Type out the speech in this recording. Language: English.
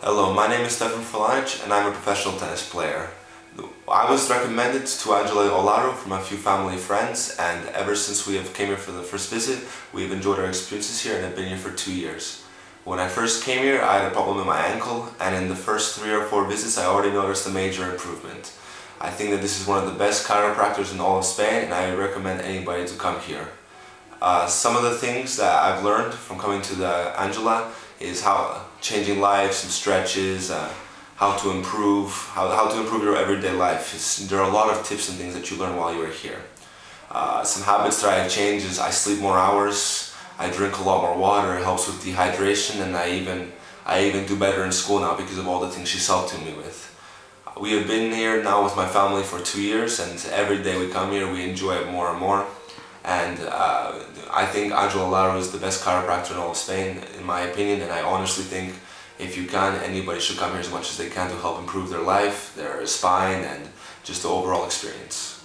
Hello, my name is Stefan Falanic and I'm a professional tennis player. I was recommended to Angela Olaro from a few family friends, and ever since we have came here for the first visit, we've enjoyed our experiences here and have been here for 2 years. When I first came here, I had a problem with my ankle, and in the first 3 or 4 visits I already noticed a major improvement. I think that this is one of the best chiropractors in all of Spain, and I recommend anybody to come here. Some of the things that I've learned from coming to the Angela is how changing lives, some stretches, how to improve your everyday life. There are a lot of tips and things that you learn while you are here. Some habits that I have changed is I sleep more hours, I drink a lot more water, it helps with dehydration, and I even do better in school now because of all the things she's helped me with. We have been here now with my family for 2 years, and every day we come here we enjoy it more and more. And I think Angela Olaro is the best chiropractor in all of Spain, in my opinion, and I honestly think if you can, anybody should come here as much as they can to help improve their life, their spine, and just the overall experience.